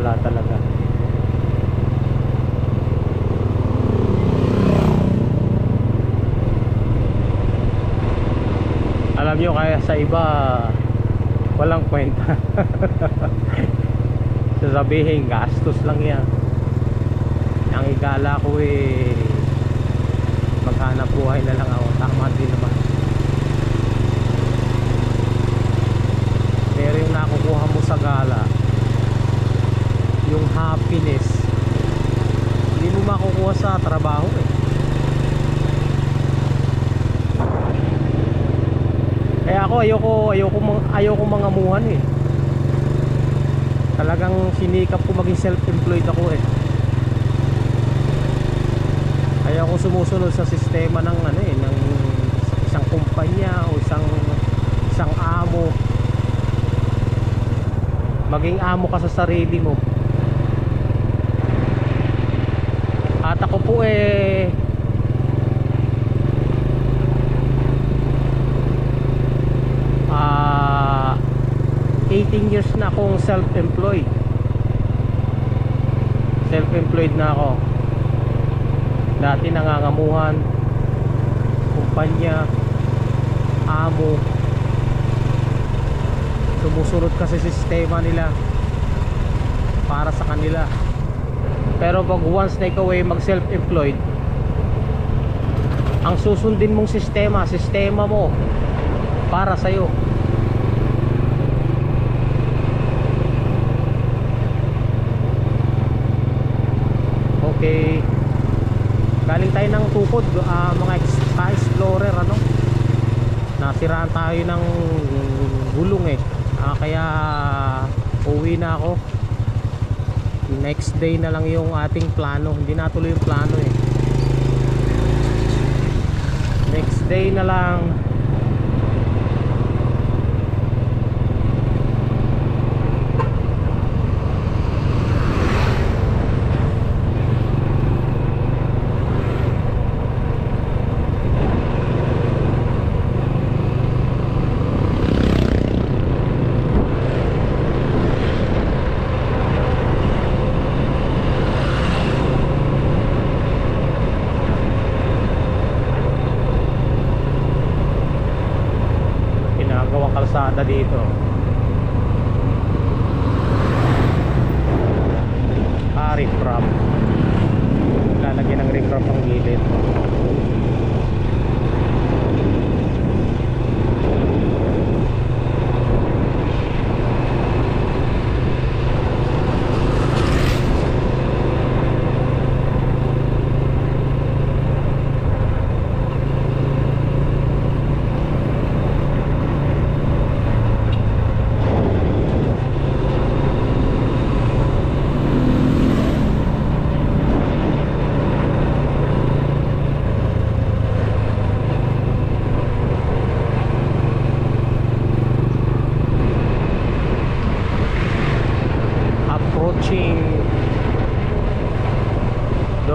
wala talaga. Alam nyo, kaya sa iba walang kwenta. Sasabihin gastos lang yan. Ang igala ko maghanap buhay na lang ako. Tama din naman. Pero yung nakukuha mo sa gala, yung happiness, hindi mo makukuha sa trabaho Kaya ako ayoko mangamuhan Talagang sinikap ko maging self-employed ako Kaya ako sumusunod sa sistema ng ng isang kumpanya o isang amo. Maging amo ka sa sarili mo. At ako po 18 years na akong self-employed. Self-employed na ako. Dati nangangamuhan, kumpanya, amo. Sumusunod kasi sistema nila para sa kanila. Pero pag once na ikaw mag self-employed, ang susundin mong sistema mo para sa'yo. Okay, galing tayo ng tukod, mga ka-explorer nasiraan tayo ng gulong kaya uwi na ako. Next day na lang yung ating plano. Hindi natuloy yung plano Next day na lang. Kalsada dito. Riprap. Lalagyan ng riprap ang gilid.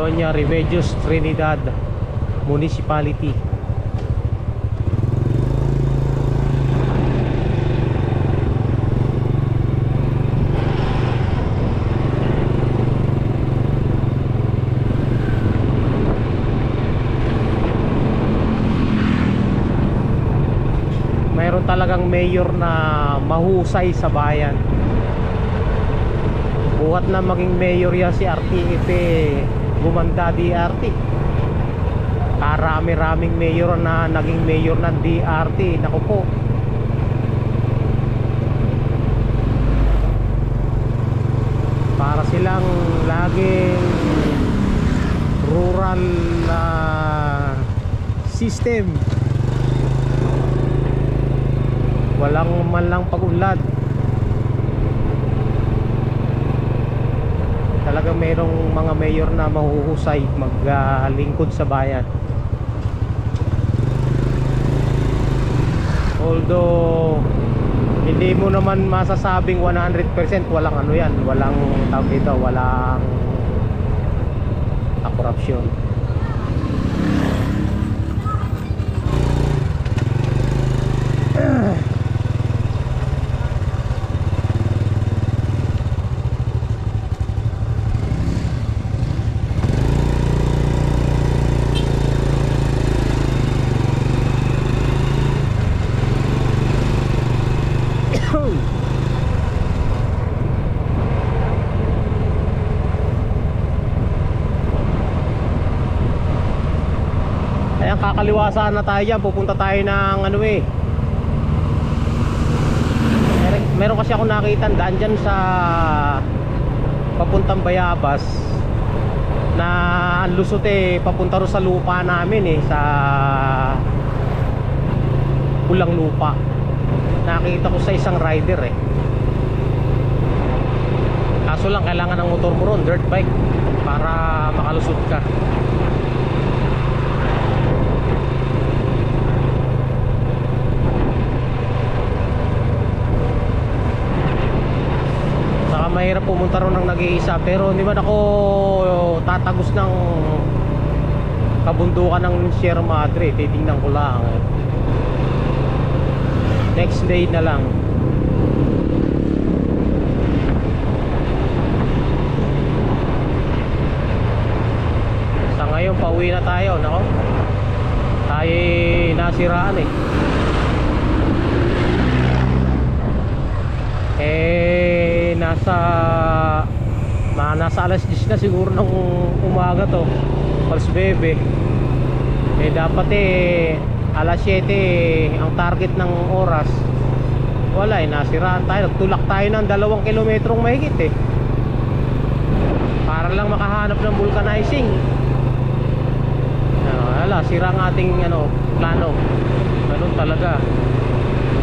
Doña Remedios Trinidad Municipality. Mayroon talagang mayor na mahusay sa bayan. Buhat na maging mayor yan si RTP gumanda DRT. Karami-raming mayor na naging mayor ng DRT. Naku po. Para silang laging rural system. Walang man lang pag-unlad. Talagang mayroong mga mayor na mahuhusay maglingkod sa bayan. Although hindi mo naman masasabing 100% walang walang tawag dito, walang korupsyon. Ayan, kakaliwasan na tayo dyan. Pupunta tayo ng ano eh, meron kasi ako nakita daan dyan sa papuntang Bayabas na ang lusot eh papunta ro sa lupa namin eh, sa Pulang Lupa. Nakita ko sa isang rider eh. Kaso lang kailangan ng motor mo ron, dirt bike, para makalusot ka. Saka mahirap pumunta ron ng nag-iisa, pero hindi man ako tatagos ng kabundukan ng Sierra Madre. Titingnan ko lang eh. Next day na lang. Sa ngayon pauwi na tayo. Nako, tayo nasiraan nasa alas 10 na siguro ng umaga to, Pals Bebe. Dapat alas 7 ang target ng oras. Wala nasiraan tayo. Nagtulak tayo ng 2 kilometrong mahigit para lang makahanap ng vulcanizing. Wala, sira ang ating plano. Ganun talaga.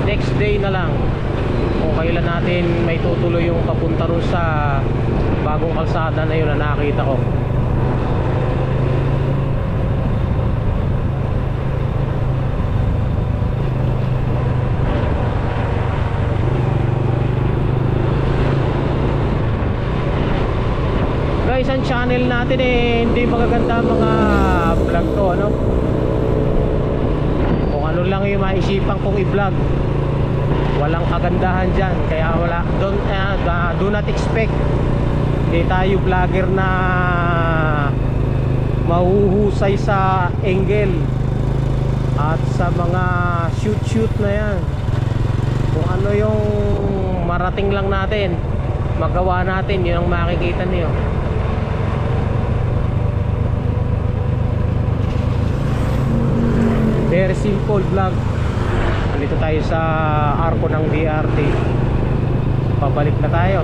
Next day na lang kung kailan natin may tutuloy yung papunta ron sa bagong kalsada na yun na nakita ko. Guys, ang channel natin hindi magaganda mga vlog to, kung ano lang yung maisipan kong i-vlog, walang kagandahan dyan. Kaya wala, do not expect. Hindi tayo vlogger na mahuhusay sa angle at sa mga shoot na yan. Kung ano yung marating lang natin, magawa natin, yun ang makikita niyo. Very simple vlog. Nandito tayo sa arko ng BRT. Pabalik na tayo.